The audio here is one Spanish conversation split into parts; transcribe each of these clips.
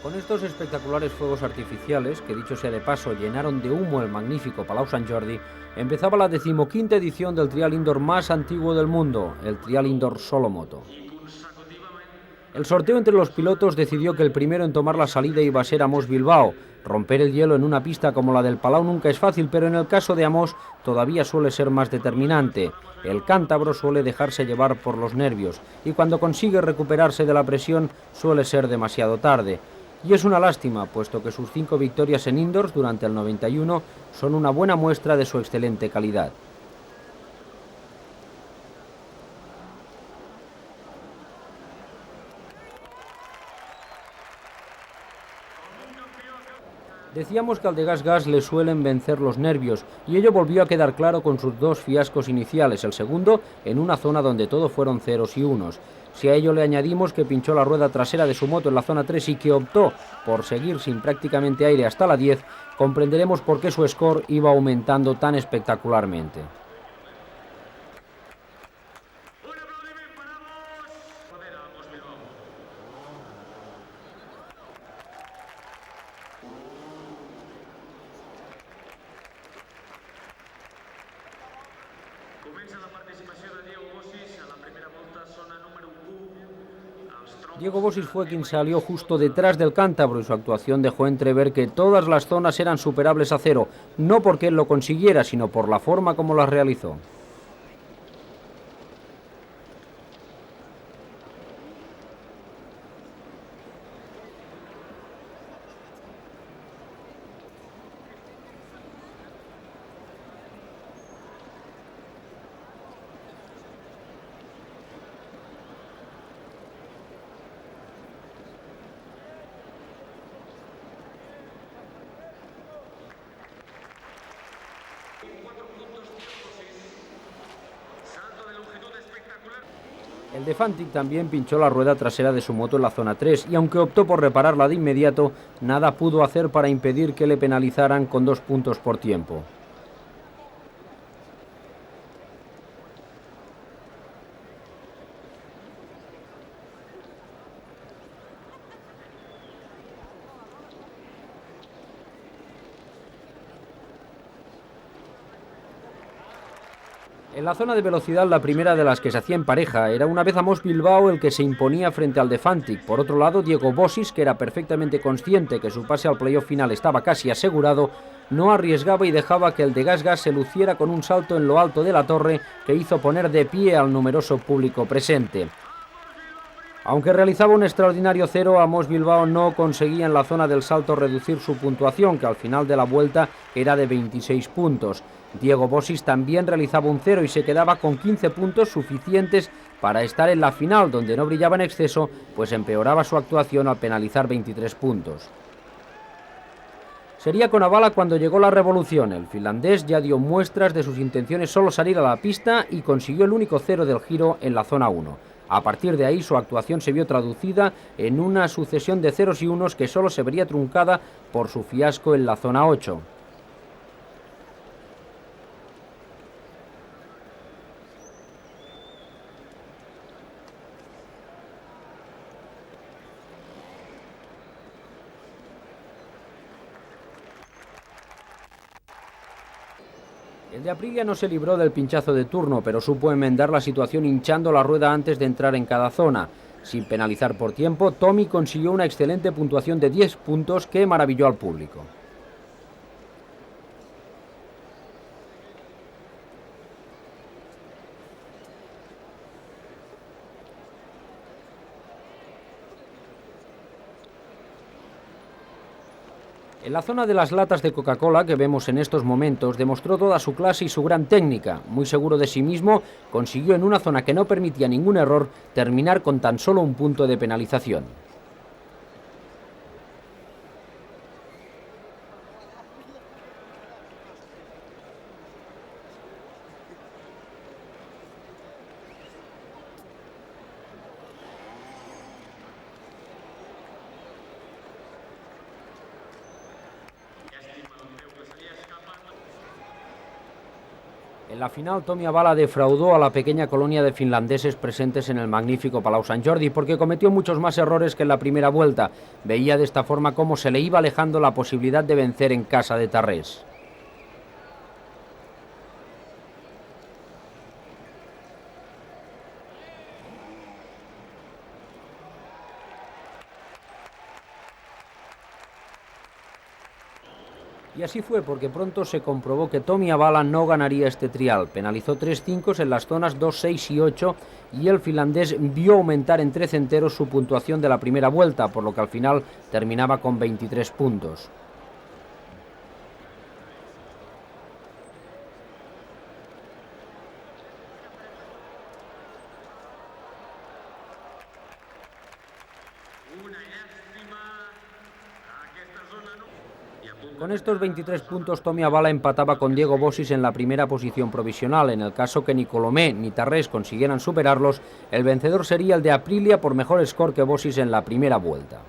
Con estos espectaculares fuegos artificiales, que dicho sea de paso llenaron de humo el magnífico Palau Sant Jordi, empezaba la 15ª edición del trial indoor más antiguo del mundo, el trial indoor Solomoto. El sorteo entre los pilotos decidió que el primero en tomar la salida iba a ser Amos Bilbao. Romper el hielo en una pista como la del Palau nunca es fácil, pero en el caso de Amos todavía suele ser más determinante. El cántabro suele dejarse llevar por los nervios y cuando consigue recuperarse de la presión suele ser demasiado tarde. Y es una lástima, puesto que sus 5 victorias en indoors durante el 91 son una buena muestra de su excelente calidad. Decíamos que al de Gas le suelen vencer los nervios, y ello volvió a quedar claro con sus 2 fiascos iniciales, el segundo en una zona donde todo fueron ceros y unos. Si a ello le añadimos que pinchó la rueda trasera de su moto en la zona 3 y que optó por seguir sin prácticamente aire hasta la 10, comprenderemos por qué su score iba aumentando tan espectacularmente. Diego Bossis fue quien salió justo detrás del cántabro y su actuación dejó entrever que todas las zonas eran superables a cero, no porque él lo consiguiera, sino por la forma como las realizó. El de Fantic también pinchó la rueda trasera de su moto en la zona 3 y aunque optó por repararla de inmediato, nada pudo hacer para impedir que le penalizaran con 2 puntos por tiempo. En la zona de velocidad, la primera de las que se hacía en pareja, era una vez Amos Bilbao el que se imponía frente al de Fantic. Por otro lado, Diego Bossis, que era perfectamente consciente que su pase al playoff final estaba casi asegurado, no arriesgaba y dejaba que el de Gas se luciera con un salto en lo alto de la torre que hizo poner de pie al numeroso público presente. Aunque realizaba un extraordinario cero, Amos Bilbao no conseguía en la zona del salto reducir su puntuación, que al final de la vuelta era de 26 puntos. Diego Bossis también realizaba un cero y se quedaba con 15 puntos suficientes para estar en la final, donde no brillaba en exceso, pues empeoraba su actuación al penalizar 23 puntos. Sería con Avala cuando llegó la revolución. El finlandés ya dio muestras de sus intenciones solo salir a la pista y consiguió el único cero del giro en la zona 1. A partir de ahí su actuación se vio traducida en una sucesión de ceros y unos que solo se vería truncada por su fiasco en la zona 8. El de Aprilia no se libró del pinchazo de turno, pero supo enmendar la situación hinchando la rueda antes de entrar en cada zona. Sin penalizar por tiempo, Tommy consiguió una excelente puntuación de 10 puntos que maravilló al público. En la zona de las latas de Coca-Cola que vemos en estos momentos demostró toda su clase y su gran técnica. Muy seguro de sí mismo, consiguió en una zona que no permitía ningún error terminar con tan solo un punto de penalización. En la final, Tommy Avala defraudó a la pequeña colonia de finlandeses presentes en el magnífico Palau Sant Jordi porque cometió muchos más errores que en la primera vuelta. Veía de esta forma cómo se le iba alejando la posibilidad de vencer en casa de Tarrés. Y así fue, porque pronto se comprobó que Tommy Avala no ganaría este trial. Penalizó 3-5 en las zonas 2, 6 y 8 y el finlandés vio aumentar en 13 enteros su puntuación de la primera vuelta, por lo que al final terminaba con 23 puntos. Con estos 23 puntos, Tommy Avala empataba con Diego Bossis en la primera posición provisional. En el caso que ni Colomé ni Tarrés consiguieran superarlos, el vencedor sería el de Aprilia por mejor score que Bossis en la primera vuelta.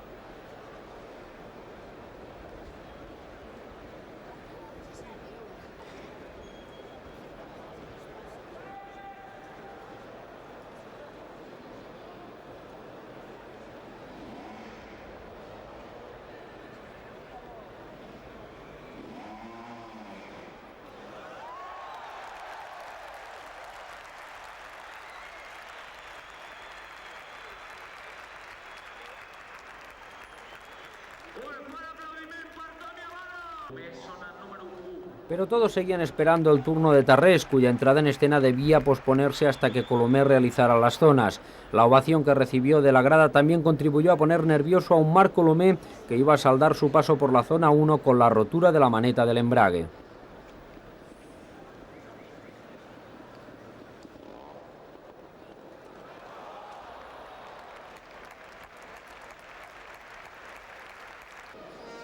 Pero todos seguían esperando el turno de Tarrés, cuya entrada en escena debía posponerse hasta que Colomé realizara las zonas. La ovación que recibió de la grada también contribuyó a poner nervioso a un Marc Colomé, que iba a saldar su paso por la zona 1 con la rotura de la maneta del embrague.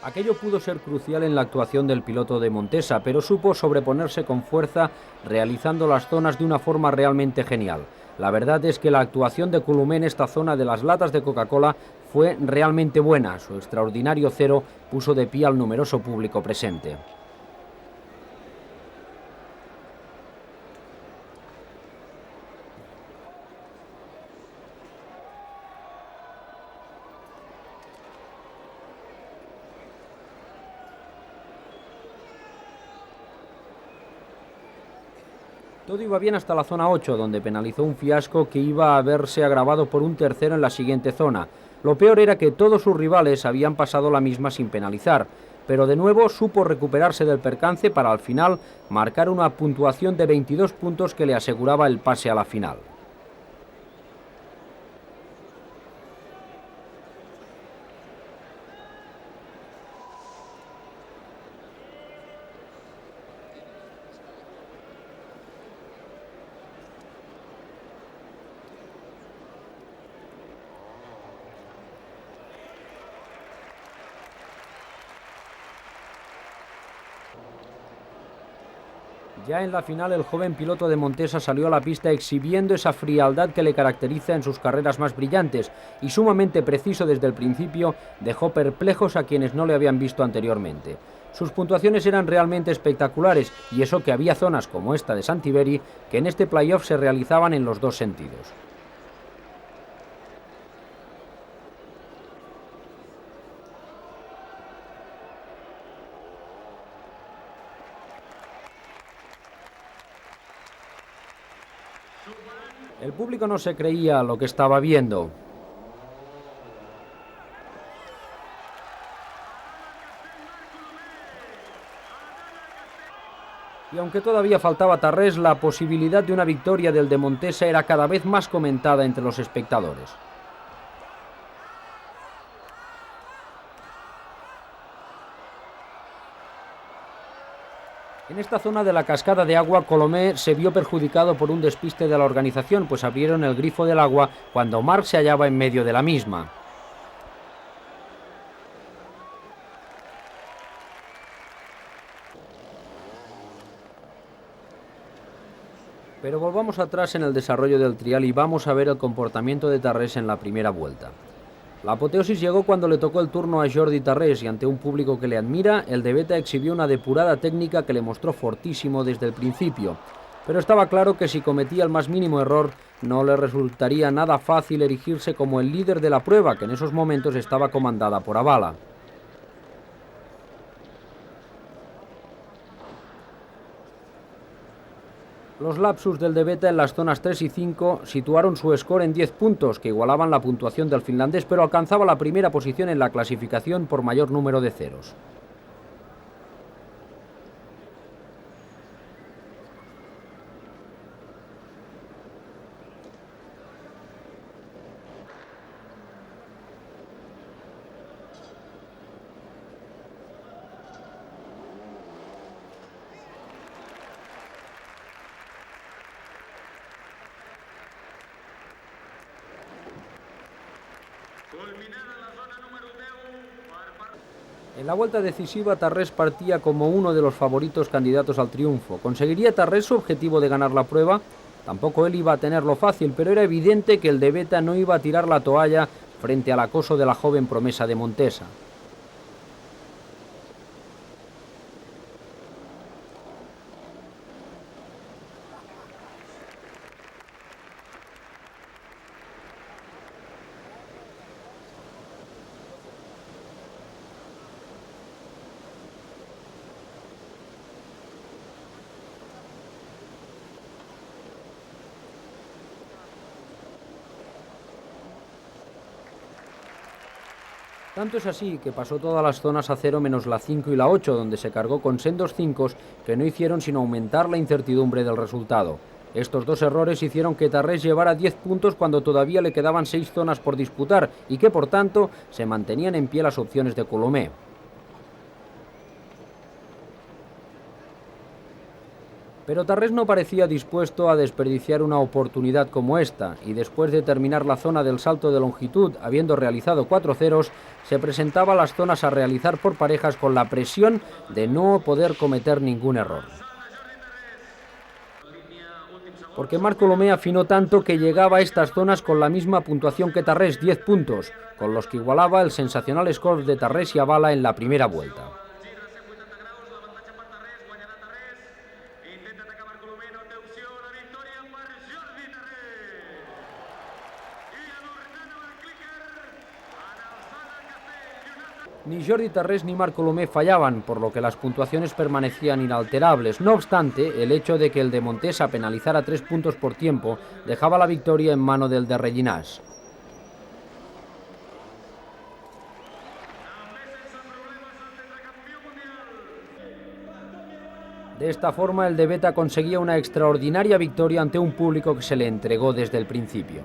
Aquello pudo ser crucial en la actuación del piloto de Montesa, pero supo sobreponerse con fuerza, realizando las zonas de una forma realmente genial. La verdad es que la actuación de Colomé en esta zona de las latas de Coca-Cola fue realmente buena. Su extraordinario cero puso de pie al numeroso público presente. Todo iba bien hasta la zona 8, donde penalizó un fiasco que iba a verse agravado por un tercero en la siguiente zona. Lo peor era que todos sus rivales habían pasado la misma sin penalizar, pero de nuevo supo recuperarse del percance para al final marcar una puntuación de 22 puntos que le aseguraba el pase a la final. Ya en la final, el joven piloto de Montesa salió a la pista exhibiendo esa frialdad que le caracteriza en sus carreras más brillantes y sumamente preciso desde el principio, dejó perplejos a quienes no le habían visto anteriormente. Sus puntuaciones eran realmente espectaculares y eso que había zonas como esta de Santiberi que en este playoff se realizaban en los dos sentidos. El público no se creía lo que estaba viendo. Y aunque todavía faltaba Tarrés, la posibilidad de una victoria del de Montesa era cada vez más comentada entre los espectadores. En esta zona de la cascada de agua, Colomé se vio perjudicado por un despiste de la organización, pues abrieron el grifo del agua cuando Marc se hallaba en medio de la misma. Pero volvamos atrás en el desarrollo del trial y vamos a ver el comportamiento de Tarrés en la primera vuelta. La apoteosis llegó cuando le tocó el turno a Jordi Tarrés y ante un público que le admira, el de Beta exhibió una depurada técnica que le mostró fortísimo desde el principio. Pero estaba claro que si cometía el más mínimo error, no le resultaría nada fácil erigirse como el líder de la prueba, que en esos momentos estaba comandada por Avala. Los lapsus del de Beta en las zonas 3 y 5 situaron su score en 10 puntos, que igualaban la puntuación del finlandés, pero alcanzaba la primera posición en la clasificación por mayor número de ceros. En la vuelta decisiva, Tarrés partía como uno de los favoritos candidatos al triunfo. ¿Conseguiría Tarrés su objetivo de ganar la prueba? Tampoco él iba a tenerlo fácil, pero era evidente que el de Beta no iba a tirar la toalla frente al acoso de la joven promesa de Montesa. Tanto es así que pasó todas las zonas a 0 menos la 5 y la 8, donde se cargó con sendos 5 que no hicieron sino aumentar la incertidumbre del resultado. Estos dos errores hicieron que Tarrés llevara 10 puntos cuando todavía le quedaban 6 zonas por disputar y que por tanto se mantenían en pie las opciones de Colomé. Pero Tarrés no parecía dispuesto a desperdiciar una oportunidad como esta, y después de terminar la zona del salto de longitud, habiendo realizado 4 ceros, se presentaba a las zonas a realizar por parejas con la presión de no poder cometer ningún error. Porque Marc Colomé afinó tanto que llegaba a estas zonas con la misma puntuación que Tarrés, 10 puntos, con los que igualaba el sensacional score de Tarrés y Avala en la primera vuelta. Ni Jordi Tarrés ni Marc Colomé fallaban, por lo que las puntuaciones permanecían inalterables. No obstante, el hecho de que el de Montesa penalizara 3 puntos por tiempo dejaba la victoria en mano del de Rellinás. De esta forma, el de Beta conseguía una extraordinaria victoria ante un público que se le entregó desde el principio.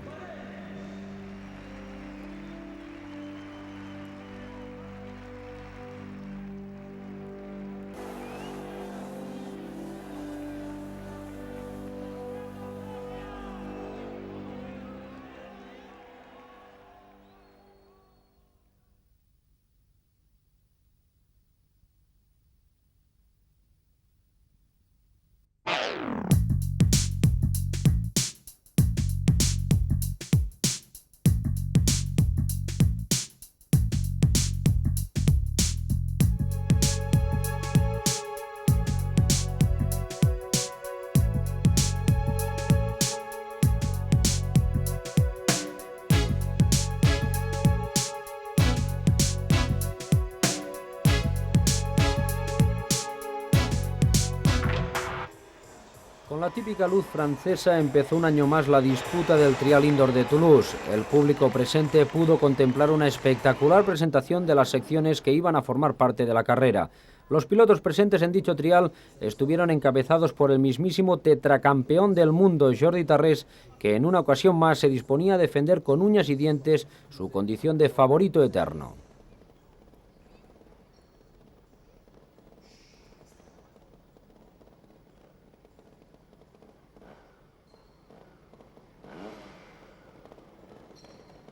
Con la típica luz francesa empezó un año más la disputa del Trial Indoor de Toulouse. El público presente pudo contemplar una espectacular presentación de las secciones que iban a formar parte de la carrera. Los pilotos presentes en dicho trial estuvieron encabezados por el mismísimo tetracampeón del mundo, Jordi Tarrés, que en una ocasión más se disponía a defender con uñas y dientes su condición de favorito eterno.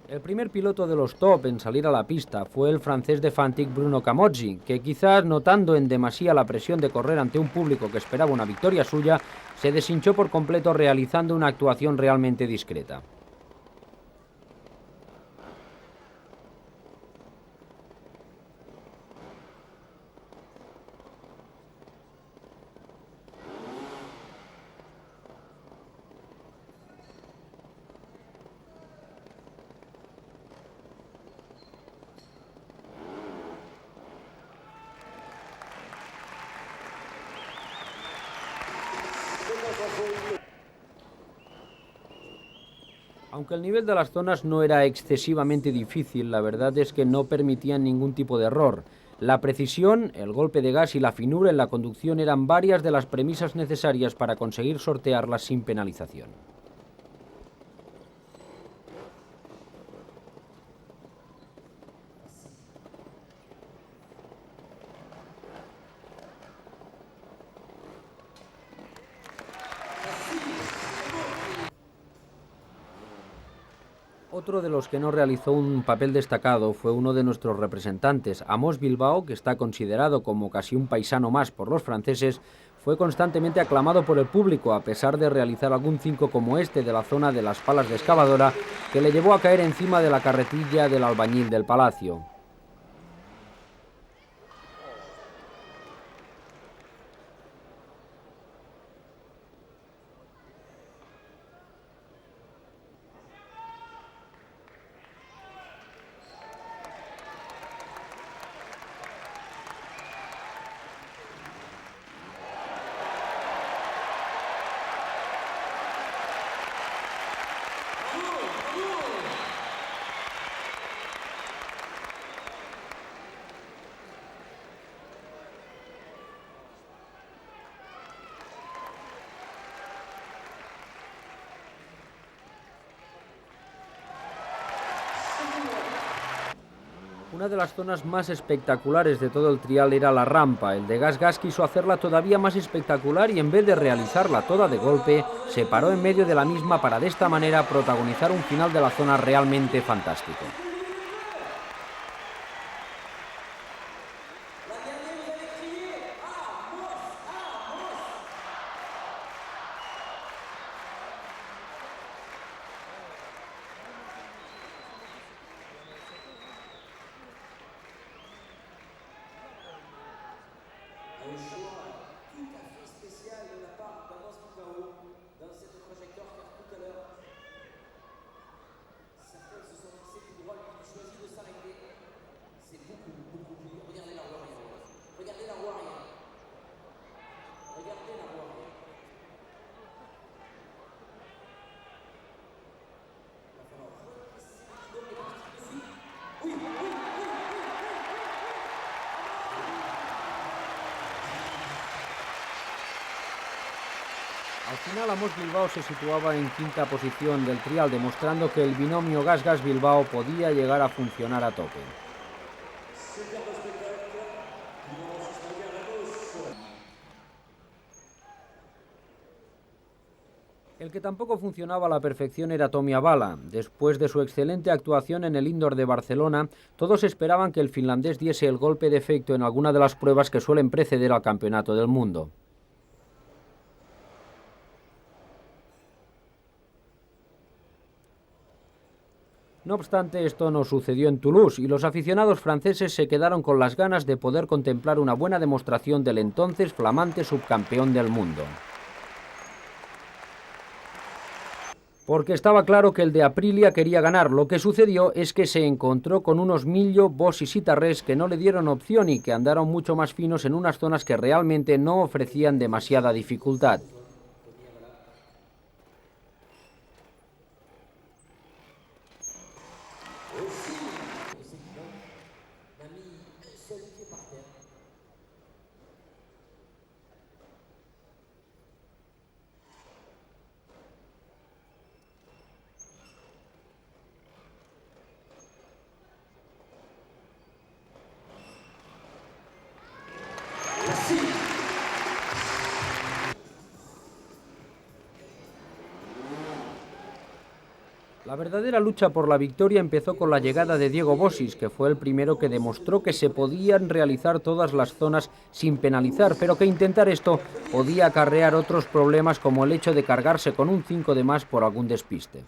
El primer piloto de los top en salir a la pista fue el francés de Fantic Bruno Camozzi, que quizás notando en demasía la presión de correr ante un público que esperaba una victoria suya, se deshinchó por completo realizando una actuación realmente discreta. Aunque el nivel de las zonas no era excesivamente difícil, la verdad es que no permitían ningún tipo de error. La precisión, el golpe de gas y la finura en la conducción eran varias de las premisas necesarias para conseguir sortearlas sin penalización. Otro de los que no realizó un papel destacado fue uno de nuestros representantes, Amos Bilbao, que está considerado como casi un paisano más por los franceses. Fue constantemente aclamado por el público, a pesar de realizar algún 5 como este de la zona de las palas de excavadora, que le llevó a caer encima de la carretilla del albañil del palacio. Una de las zonas más espectaculares de todo el trial era la rampa. El de Gas quiso hacerla todavía más espectacular y en vez de realizarla toda de golpe, se paró en medio de la misma para de esta manera protagonizar un final de la zona realmente fantástico. Un choix tout à fait spécial de la part d'Amos Bilbao dans cette trajectoire, car tout à l'heure, certains se sont fixés tout droit, lui choisit de s'arrêter. C'est beaucoup, beaucoup plus. Regardez la roue arrière. Regardez la roue arrière. Regardez la roue arrière. Il va falloir represser le guidon et partir dessus. Oui, oui, oui. Al final Amos Bilbao se situaba en quinta posición del trial, demostrando que el binomio Gas Bilbao podía llegar a funcionar a tope. El que tampoco funcionaba a la perfección era Tommy Avala. Después de su excelente actuación en el Indoor de Barcelona, todos esperaban que el finlandés diese el golpe de efecto en alguna de las pruebas que suelen preceder al Campeonato del Mundo. No obstante, esto no sucedió en Toulouse y los aficionados franceses se quedaron con las ganas de poder contemplar una buena demostración del entonces flamante subcampeón del mundo. Porque estaba claro que el de Aprilia quería ganar. Lo que sucedió es que se encontró con unos Millo, Bossis y Tarrés que no le dieron opción y que andaron mucho más finos en unas zonas que realmente no ofrecían demasiada dificultad. La verdadera lucha por la victoria empezó con la llegada de Diego Bossis, que fue el primero que demostró que se podían realizar todas las zonas sin penalizar, pero que intentar esto podía acarrear otros problemas como el hecho de cargarse con un 5 de más por algún despiste.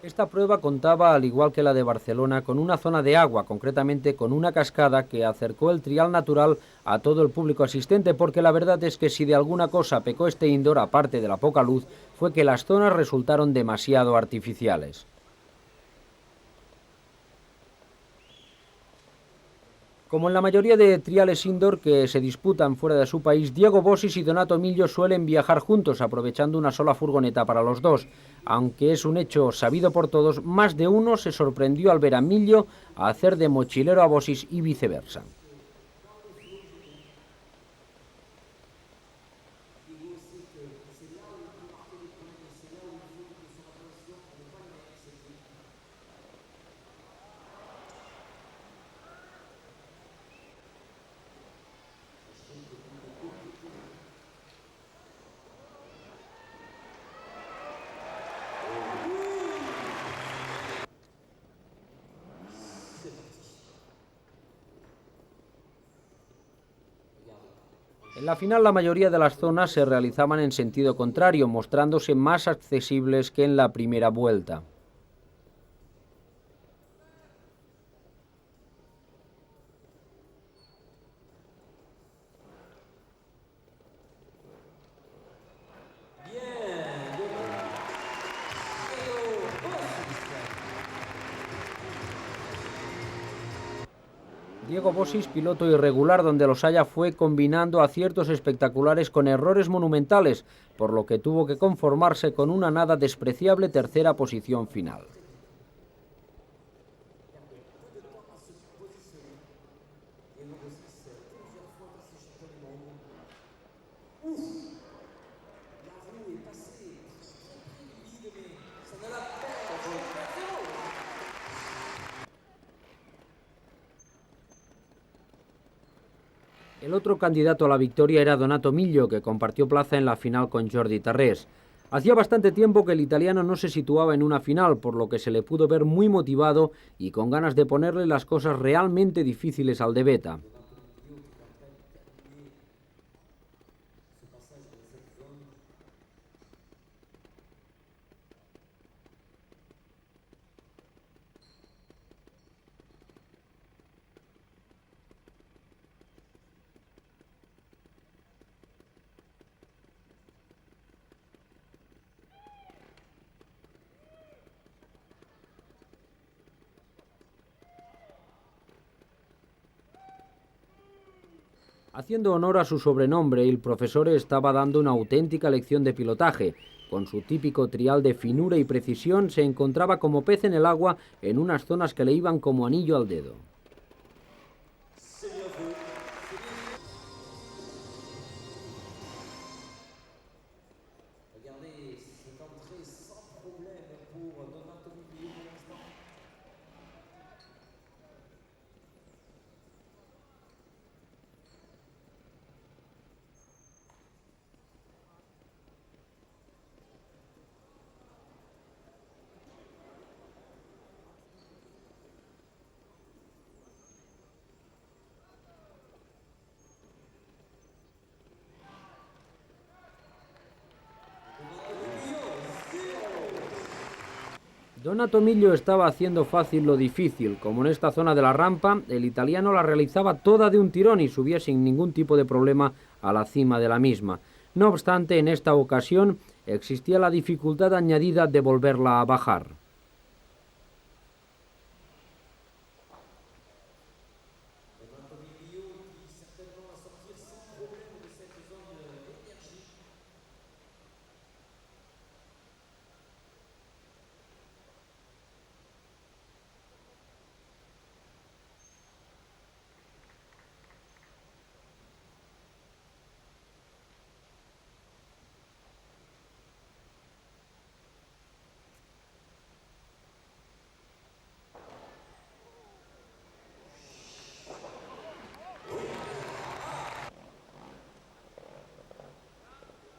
Esta prueba contaba, al igual que la de Barcelona, con una zona de agua, concretamente con una cascada que acercó el trial natural a todo el público asistente, porque la verdad es que si de alguna cosa pecó este indoor, aparte de la poca luz, fue que las zonas resultaron demasiado artificiales. Como en la mayoría de triales indoor que se disputan fuera de su país, Diego Bosis y Donato Millo suelen viajar juntos, aprovechando una sola furgoneta para los dos. Aunque es un hecho sabido por todos, más de uno se sorprendió al ver a Millo hacer de mochilero a Bosis y viceversa. En la final la mayoría de las zonas se realizaban en sentido contrario, mostrándose más accesibles que en la primera vuelta. Diego Bosis, piloto irregular donde los haya, fue combinando aciertos espectaculares con errores monumentales, por lo que tuvo que conformarse con una nada despreciable tercera posición final. El otro candidato a la victoria era Donato Millo, que compartió plaza en la final con Jordi Tarrés. Hacía bastante tiempo que el italiano no se situaba en una final, por lo que se le pudo ver muy motivado y con ganas de ponerle las cosas realmente difíciles al de Beta. Haciendo honor a su sobrenombre, el profesor estaba dando una auténtica lección de pilotaje. Con su típico trial de finura y precisión, se encontraba como pez en el agua en unas zonas que le iban como anillo al dedo. Donato Millo estaba haciendo fácil lo difícil. Como en esta zona de la rampa, el italiano la realizaba toda de un tirón y subía sin ningún tipo de problema a la cima de la misma. No obstante, en esta ocasión existía la dificultad añadida de volverla a bajar.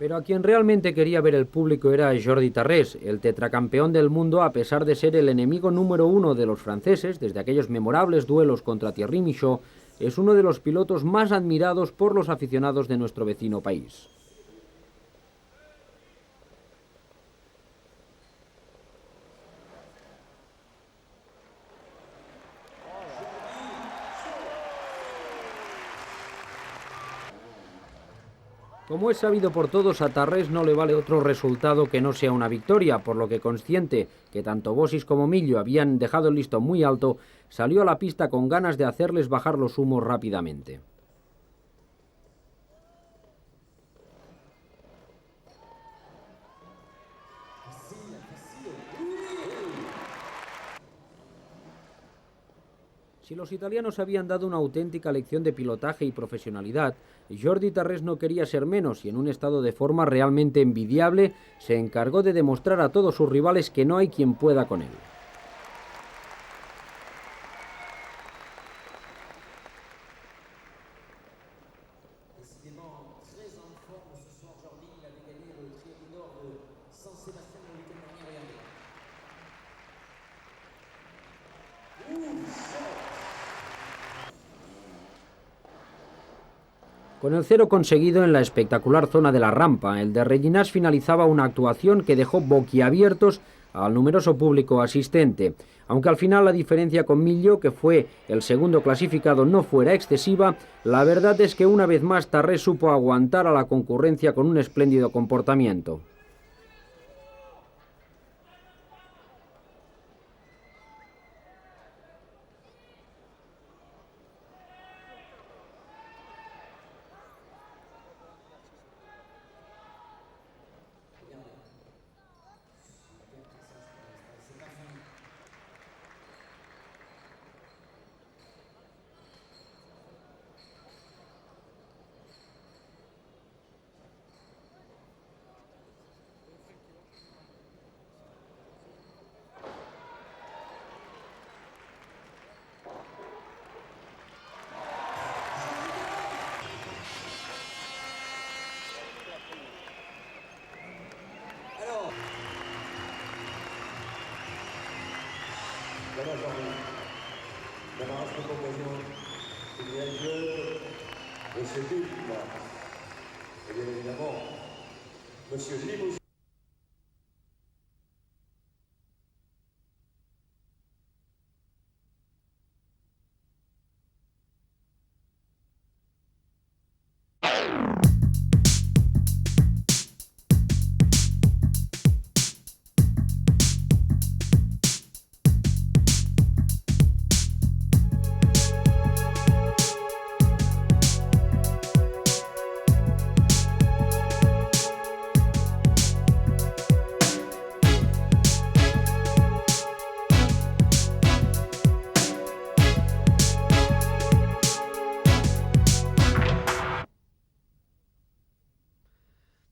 Pero a quien realmente quería ver el público era Jordi Tarrés, el tetracampeón del mundo, a pesar de ser el enemigo número uno de los franceses, desde aquellos memorables duelos contra Thierry Michaud, es uno de los pilotos más admirados por los aficionados de nuestro vecino país. Como es sabido por todos, a Tarrés no le vale otro resultado que no sea una victoria, por lo que, consciente que tanto Bosis como Millo habían dejado el listón muy alto, salió a la pista con ganas de hacerles bajar los humos rápidamente. Si los italianos habían dado una auténtica lección de pilotaje y profesionalidad, Jordi Tarrés no quería ser menos y, en un estado de forma realmente envidiable, se encargó de demostrar a todos sus rivales que no hay quien pueda con él. Con el cero conseguido en la espectacular zona de la rampa, el de Reginás finalizaba una actuación que dejó boquiabiertos al numeroso público asistente. Aunque al final la diferencia con Millo, que fue el segundo clasificado, no fuera excesiva, la verdad es que una vez más Tarrés supo aguantar a la concurrencia con un espléndido comportamiento.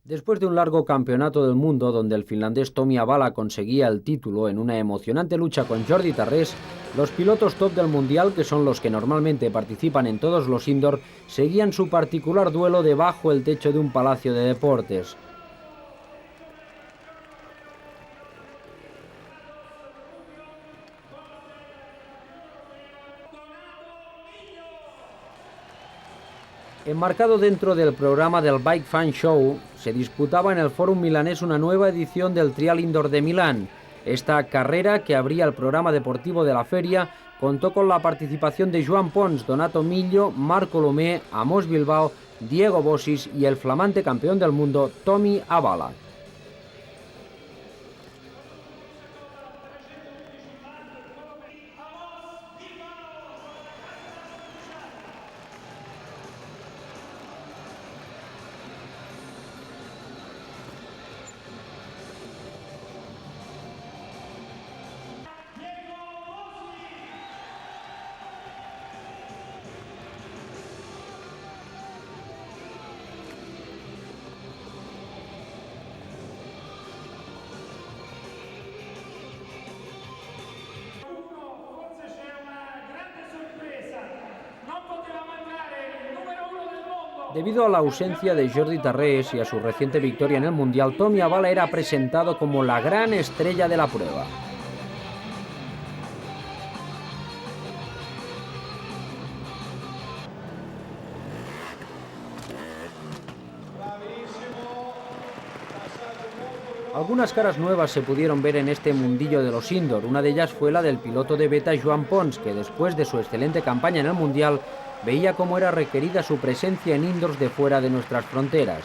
Después de un largo campeonato del mundo donde el finlandés Tommi Avala conseguía el título en una emocionante lucha con Jordi Tarrés, los pilotos top del mundial, que son los que normalmente participan en todos los indoor, seguían su particular duelo debajo del techo de un palacio de deportes. Enmarcado dentro del programa del Bike Fan Show, se disputaba en el Fórum milanés una nueva edición del Trial Indoor de Milán. Esta carrera, que abría el programa deportivo de la feria, contó con la participación de Joan Pons, Donato Millo, Marco Lomé, Amos Bilbao, Diego Bosis y el flamante campeón del mundo Tommi Avala. Debido a la ausencia de Jordi Tarrés y a su reciente victoria en el Mundial, Tommi Avala era presentado como la gran estrella de la prueba. Algunas caras nuevas se pudieron ver en este mundillo de los indoor. Una de ellas fue la del piloto de beta Joan Pons, que después de su excelente campaña en el Mundial Veía cómo era requerida su presencia en indoors de fuera de nuestras fronteras.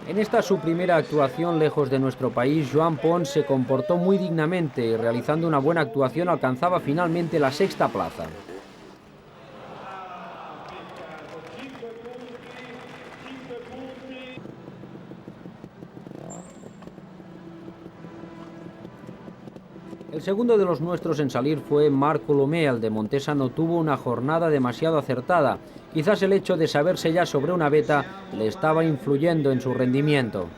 En esta su primera actuación lejos de nuestro país, Joan Pons se comportó muy dignamente y realizando una buena actuación alcanzaba finalmente la sexta plaza. El segundo de los nuestros en salir fue Marc Colomer. El de Montesa no tuvo una jornada demasiado acertada. Quizás el hecho de saberse ya sobre una beta le estaba influyendo en su rendimiento.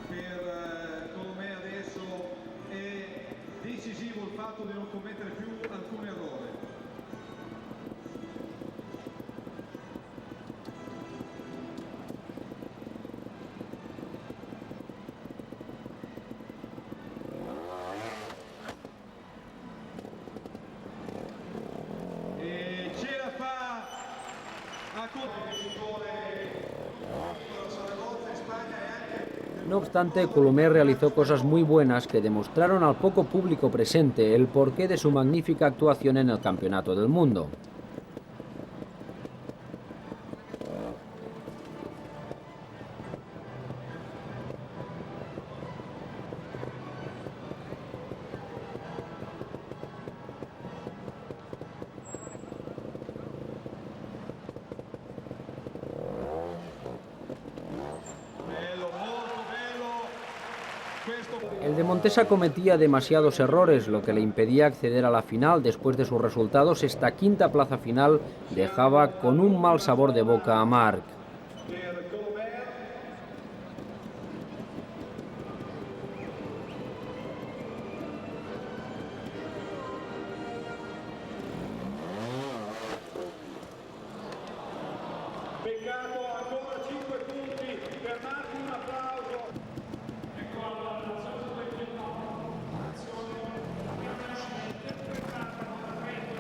No obstante, Colomer realizó cosas muy buenas que demostraron al poco público presente el porqué de su magnífica actuación en el Campeonato del Mundo. El de Montesa cometía demasiados errores, lo que le impedía acceder a la final. Después de sus resultados, esta quinta plaza final dejaba con un mal sabor de boca a Marc.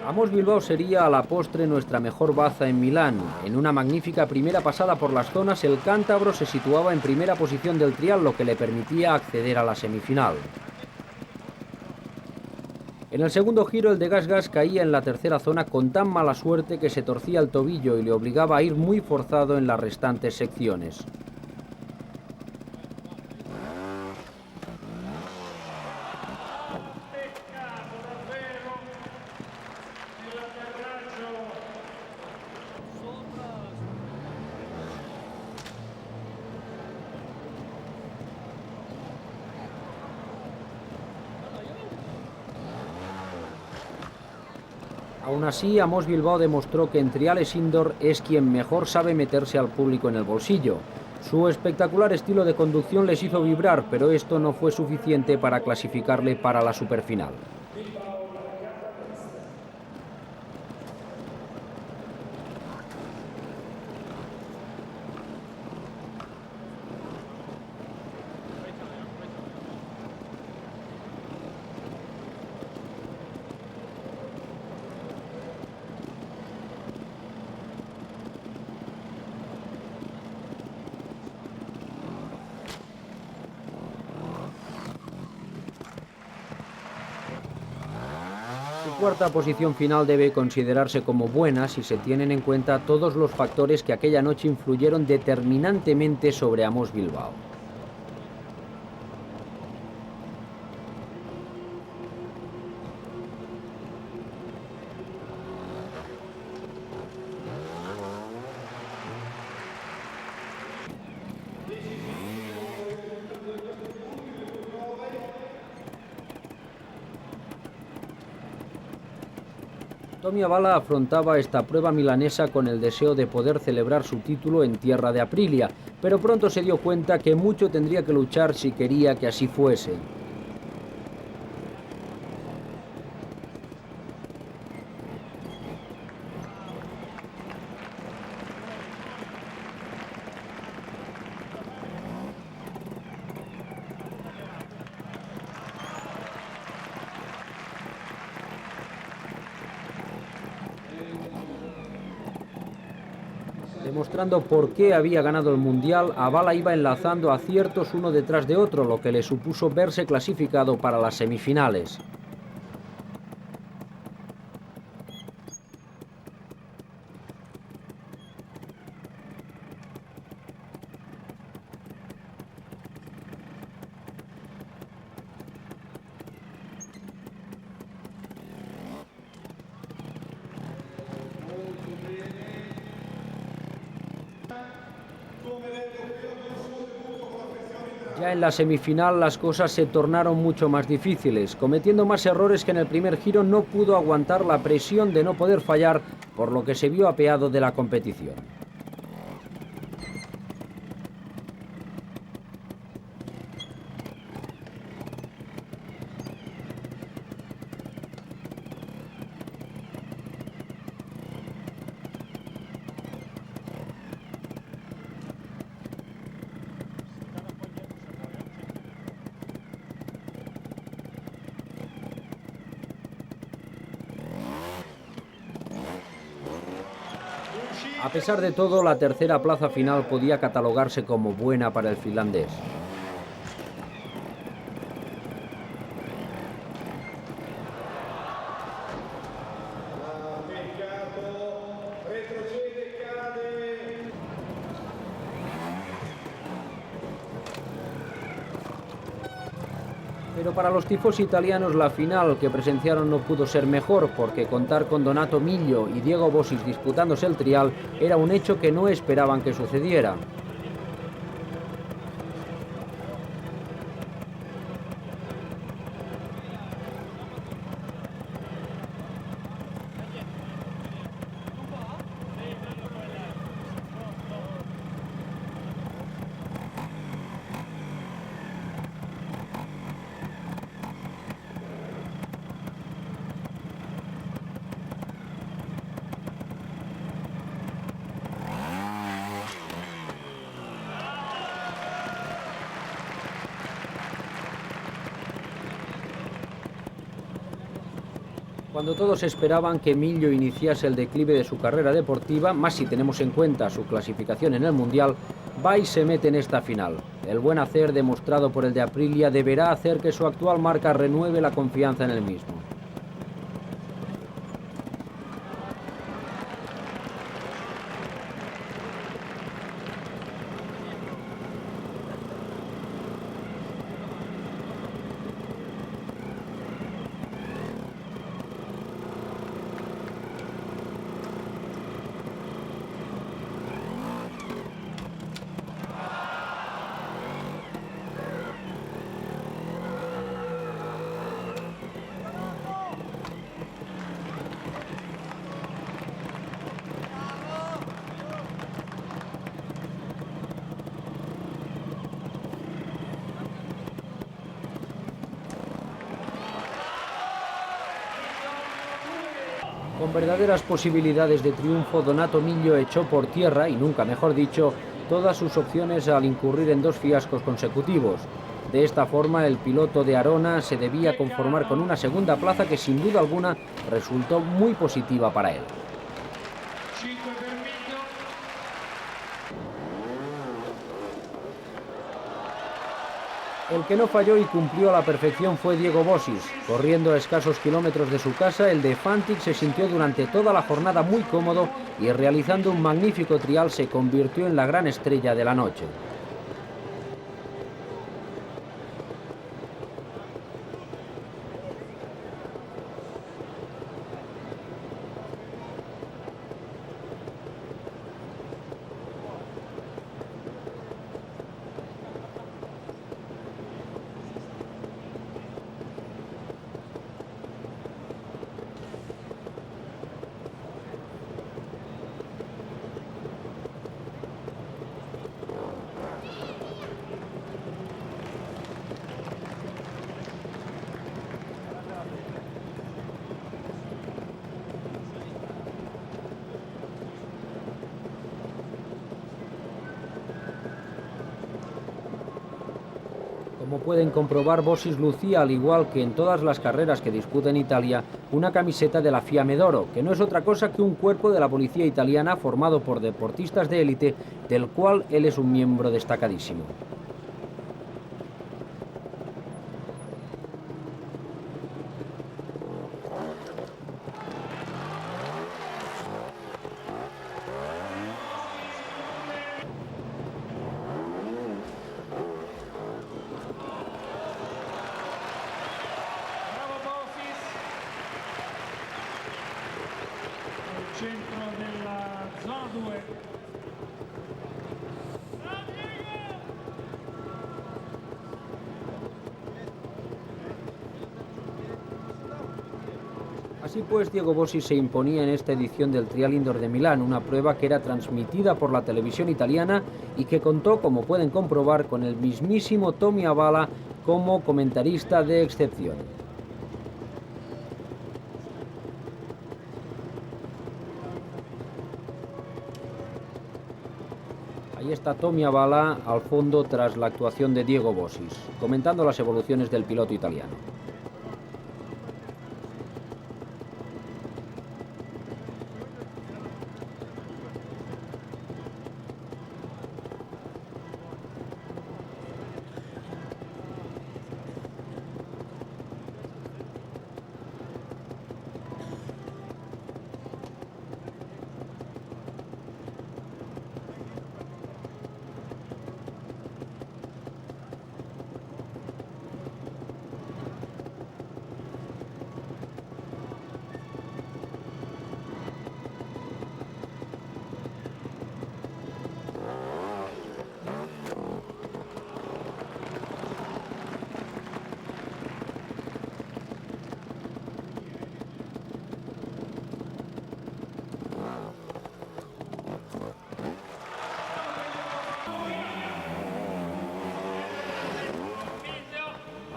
Amos Bilbao sería a la postre nuestra mejor baza en Milán. En una magnífica primera pasada por las zonas, el cántabro se situaba en primera posición del trial, lo que le permitía acceder a la semifinal. En el segundo giro, el de Gas caía en la tercera zona con tan mala suerte que se torcía el tobillo y le obligaba a ir muy forzado en las restantes secciones. Aún así, Amos Bilbao demostró que en triales indoor es quien mejor sabe meterse al público en el bolsillo. Su espectacular estilo de conducción les hizo vibrar, pero esto no fue suficiente para clasificarle para la superfinal. Su cuarta posición final debe considerarse como buena si se tienen en cuenta todos los factores que aquella noche influyeron determinantemente sobre Amos Bilbao. Tommy Avala afrontaba esta prueba milanesa con el deseo de poder celebrar su título en tierra de Aprilia, pero pronto se dio cuenta que mucho tendría que luchar si quería que así fuese. De Demostrando por qué había ganado el Mundial, Abala iba enlazando aciertos uno detrás de otro, lo que le supuso verse clasificado para las semifinales. Ya en la semifinal las cosas se tornaron mucho más difíciles. Cometiendo más errores que en el primer giro, no pudo aguantar la presión de no poder fallar, por lo que se vio apeado de la competición. A pesar de todo, la tercera plaza final podía catalogarse como buena para el finlandés. Pero para los tifos italianos la final que presenciaron no pudo ser mejor, porque contar con Donato Miglio y Diego Bosis disputándose el trial era un hecho que no esperaban que sucediera. Cuando todos esperaban que Miglio iniciase el declive de su carrera deportiva, más si tenemos en cuenta su clasificación en el Mundial, va y se mete en esta final. El buen hacer demostrado por el de Aprilia deberá hacer que su actual marca renueve la confianza en el mismo. Con verdaderas posibilidades de triunfo, Donato Miglio echó por tierra, y nunca mejor dicho, todas sus opciones al incurrir en dos fiascos consecutivos. De esta forma, el piloto de Arona se debía conformar con una segunda plaza que sin duda alguna resultó muy positiva para él. El que no falló y cumplió a la perfección fue Diego Bosis. Corriendo a escasos kilómetros de su casa, el de Fantic se sintió durante toda la jornada muy cómodo y realizando un magnífico trial se convirtió en la gran estrella de la noche. Como pueden comprobar, Bossis lucía, al igual que en todas las carreras que disputa en Italia, una camiseta de la Fiamme d'Oro, que no es otra cosa que un cuerpo de la policía italiana formado por deportistas de élite, del cual él es un miembro destacadísimo. Centro della zona 2. Así pues, Diego Bossis se imponía en esta edición del Trial Indoor de Milán, una prueba que era transmitida por la televisión italiana y que contó, como pueden comprobar, con el mismísimo Tommy Avala como comentarista de excepción. Ahí está Tommy Avala al fondo tras la actuación de Diego Bossis, comentando las evoluciones del piloto italiano.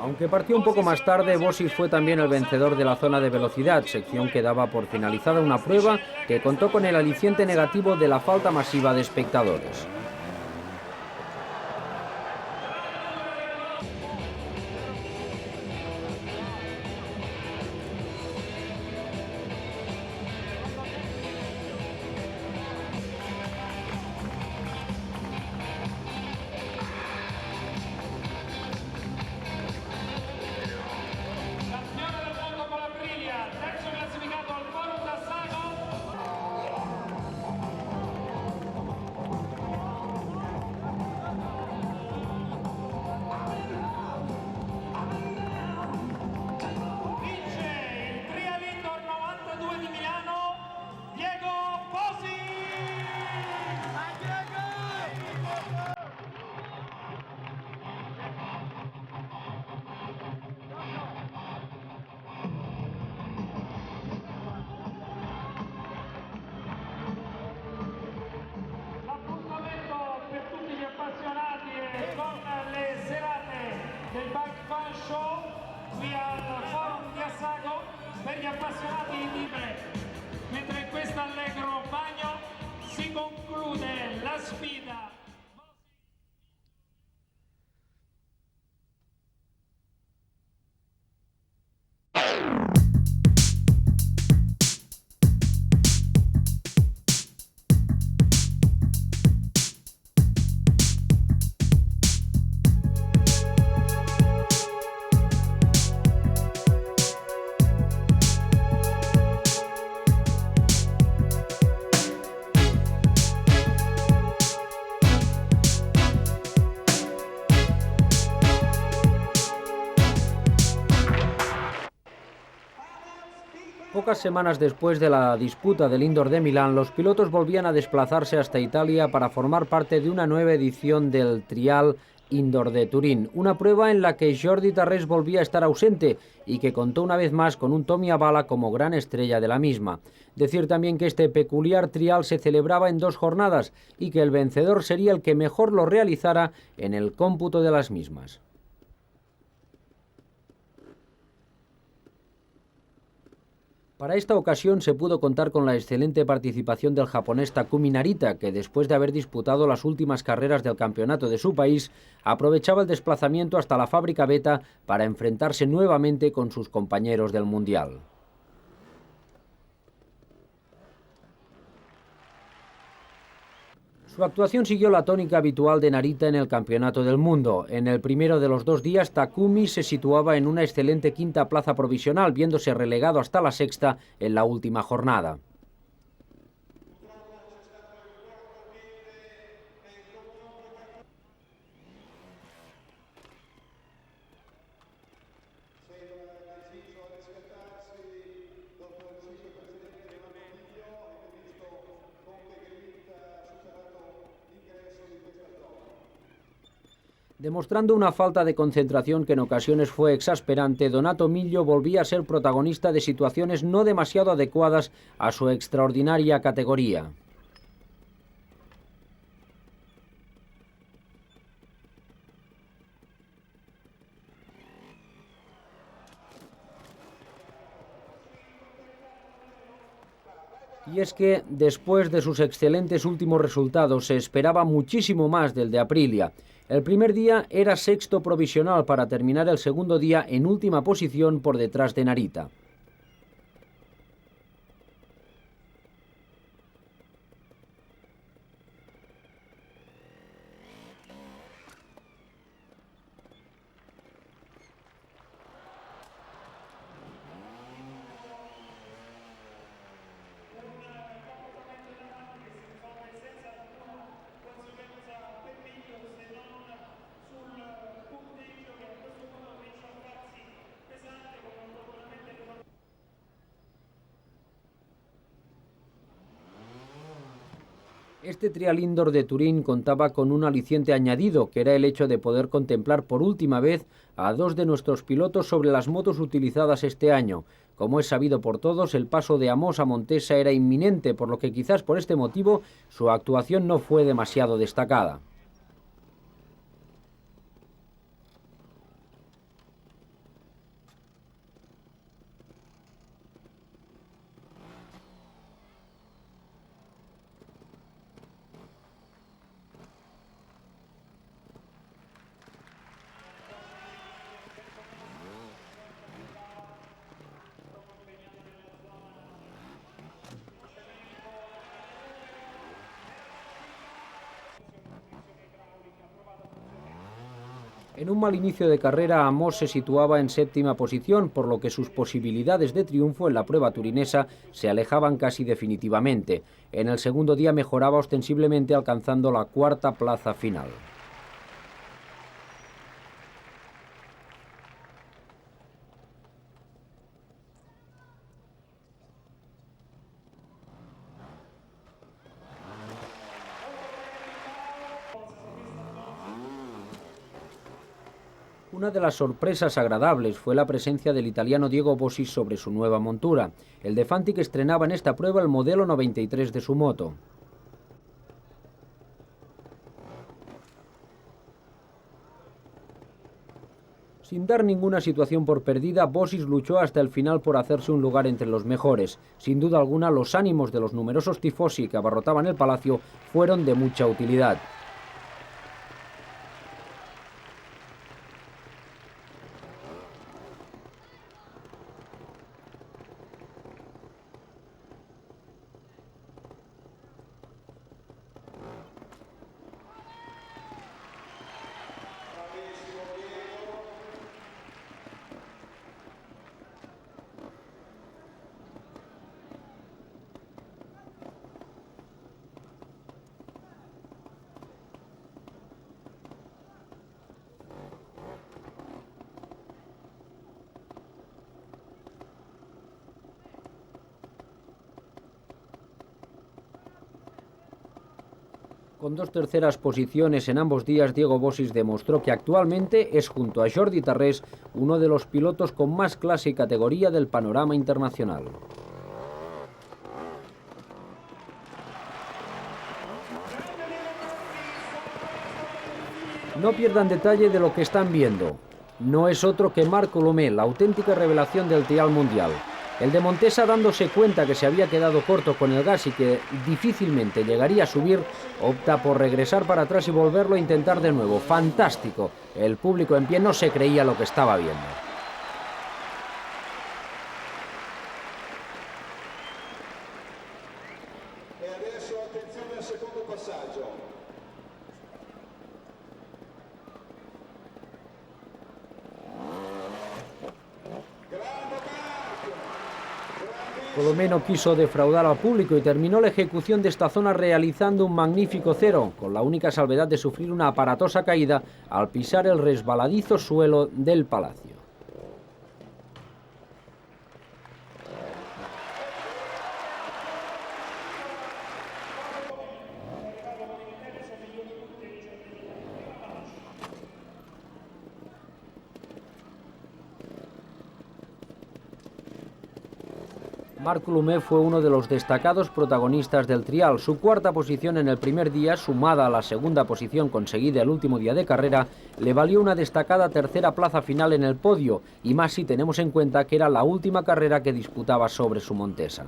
Aunque partió un poco más tarde, Bossis fue también el vencedor de la zona de velocidad, sección que daba por finalizada una prueba que contó con el aliciente negativo de la falta masiva de espectadores. del Bike Fan Show qui al Forum di Assago per gli appassionati di break. Mentre in questo allegro bagno si conclude la sfida. Pocas semanas después de la disputa del Indoor de Milán, los pilotos volvían a desplazarse hasta Italia para formar parte de una nueva edición del Trial Indoor de Turín, una prueba en la que Jordi Tarrés volvía a estar ausente y que contó una vez más con un Tommy Avala como gran estrella de la misma. Decir también que este peculiar trial se celebraba en 2 jornadas y que el vencedor sería el que mejor lo realizara en el cómputo de las mismas. Para esta ocasión se pudo contar con la excelente participación del japonés Takumi Narita, que después de haber disputado las últimas carreras del campeonato de su país, aprovechaba el desplazamiento hasta la fábrica Beta para enfrentarse nuevamente con sus compañeros del Mundial. Su actuación siguió la tónica habitual de Narita en el Campeonato del Mundo. En el primero de los 2 días, Takumi se situaba en una excelente quinta plaza provisional, viéndose relegado hasta la sexta en la última jornada. Demostrando una falta de concentración que en ocasiones fue exasperante, Donato Miglio volvía a ser protagonista de situaciones no demasiado adecuadas a su extraordinaria categoría. Y es que, después de sus excelentes últimos resultados, se esperaba muchísimo más del de Aprilia. El primer día era sexto provisional para terminar el segundo día en última posición por detrás de Narita. Este Trial Indoor de Turín contaba con un aliciente añadido, que era el hecho de poder contemplar por última vez a 2 de nuestros pilotos sobre las motos utilizadas este año. Como es sabido por todos, el paso de Amos a Montesa era inminente, por lo que quizás por este motivo su actuación no fue demasiado destacada. En un mal inicio de carrera, Amos se situaba en séptima posición, por lo que sus posibilidades de triunfo en la prueba turinesa se alejaban casi definitivamente. En el segundo día mejoraba ostensiblemente, alcanzando la cuarta plaza final. Una de las sorpresas agradables fue la presencia del italiano Diego Bossi sobre su nueva montura. El De Fantic estrenaba en esta prueba el modelo 93 de su moto. Sin dar ninguna situación por perdida, Bossi luchó hasta el final por hacerse un lugar entre los mejores. Sin duda alguna, los ánimos de los numerosos tifosi que abarrotaban el palacio fueron de mucha utilidad. Con 2 terceras posiciones en ambos días, Diego Bossi demostró que actualmente es, junto a Jordi Tarrés, uno de los pilotos con más clase y categoría del panorama internacional. No pierdan detalle de lo que están viendo. No es otro que Marc Colomet, la auténtica revelación del trial mundial. El de Montesa, dándose cuenta que se había quedado corto con el gas y que difícilmente llegaría a subir, opta por regresar para atrás y volverlo a intentar de nuevo. ¡Fantástico! El público en pie no se creía lo que estaba viendo. E adesso attenzione al secondo passaggio. Colomé quiso defraudar al público y terminó la ejecución de esta zona realizando un magnífico cero, con la única salvedad de sufrir una aparatosa caída al pisar el resbaladizo suelo del Palacio. Marc Colomé fue uno de los destacados protagonistas del trial. Su cuarta posición en el primer día, sumada a la segunda posición conseguida el último día de carrera, le valió una destacada tercera plaza final en el podio, y más si tenemos en cuenta que era la última carrera que disputaba sobre su Montesa.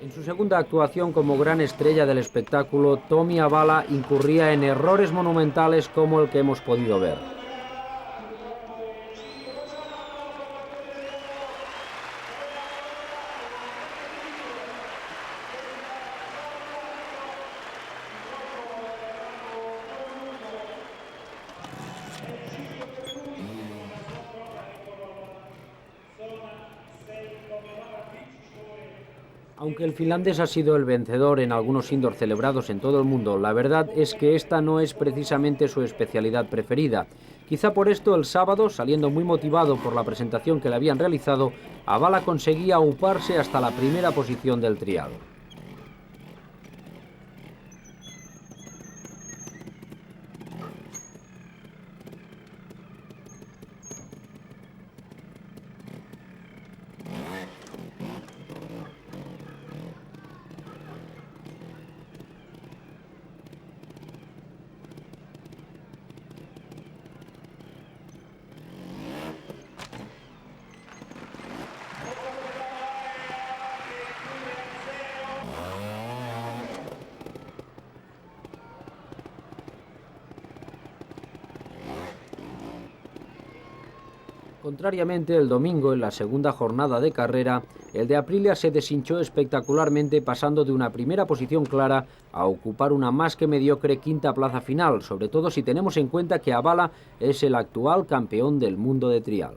En su segunda actuación como gran estrella del espectáculo, Tommy Avala incurría en errores monumentales como el que hemos podido ver. Aunque el finlandés ha sido el vencedor en algunos indoor celebrados en todo el mundo, la verdad es que esta no es precisamente su especialidad preferida. Quizá por esto el sábado, saliendo muy motivado por la presentación que le habían realizado, Avala conseguía auparse hasta la primera posición del trial. Contrariamente, el domingo, en la segunda jornada de carrera, el de Aprilia se deshinchó espectacularmente, pasando de una primera posición clara a ocupar una más que mediocre quinta plaza final, sobre todo si tenemos en cuenta que Avala es el actual campeón del mundo de trial.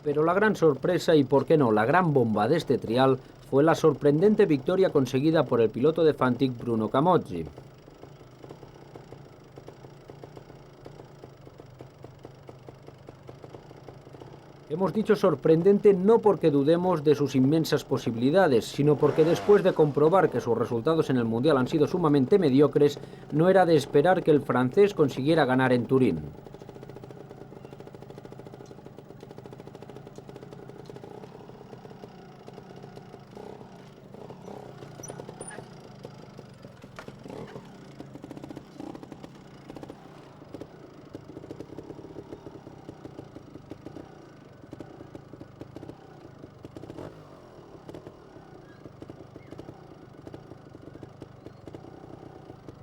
Pero la gran sorpresa y, por qué no, la gran bomba de este trial fue la sorprendente victoria conseguida por el piloto de Fantic Bruno Camozzi. Hemos dicho sorprendente no porque dudemos de sus inmensas posibilidades, sino porque después de comprobar que sus resultados en el Mundial han sido sumamente mediocres, no era de esperar que el francés consiguiera ganar en Turín.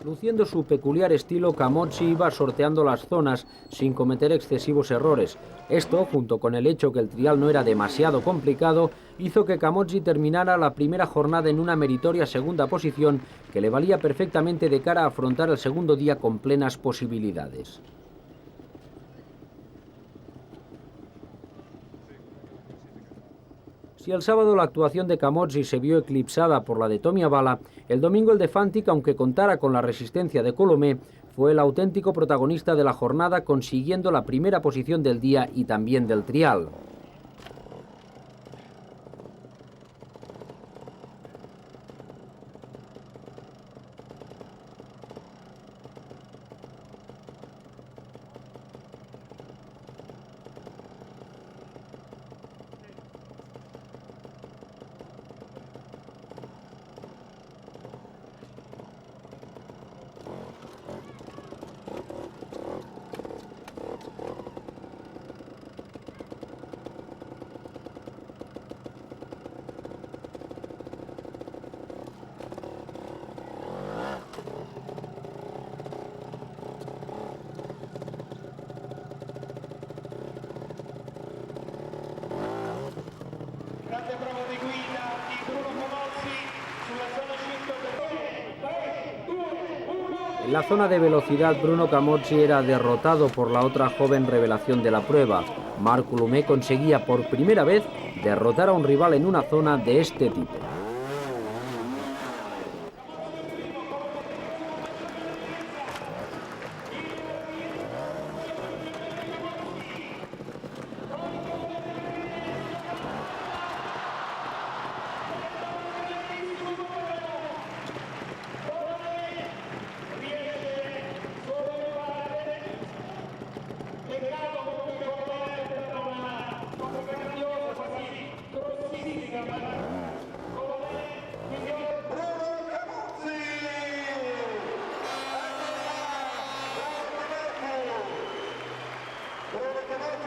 Luciendo su peculiar estilo, Camozzi iba sorteando las zonas sin cometer excesivos errores. Esto, junto con el hecho que el trial no era demasiado complicado, hizo que Camozzi terminara la primera jornada en una meritoria segunda posición que le valía perfectamente de cara a afrontar el segundo día con plenas posibilidades. Si el sábado la actuación de Camozzi se vio eclipsada por la de Tommy Avala, el domingo el de Fantic, aunque contara con la resistencia de Colomé, fue el auténtico protagonista de la jornada, consiguiendo la primera posición del día y también del trial. Grande prova di guida di Bruno Camozzi sulla zona 5. En la zona de velocidad, Bruno Camozzi era derrotado por la otra joven revelación de la prueba. Marc Coulomé conseguía por primera vez derrotar a un rival en una zona de este tipo. Bruno Camozzi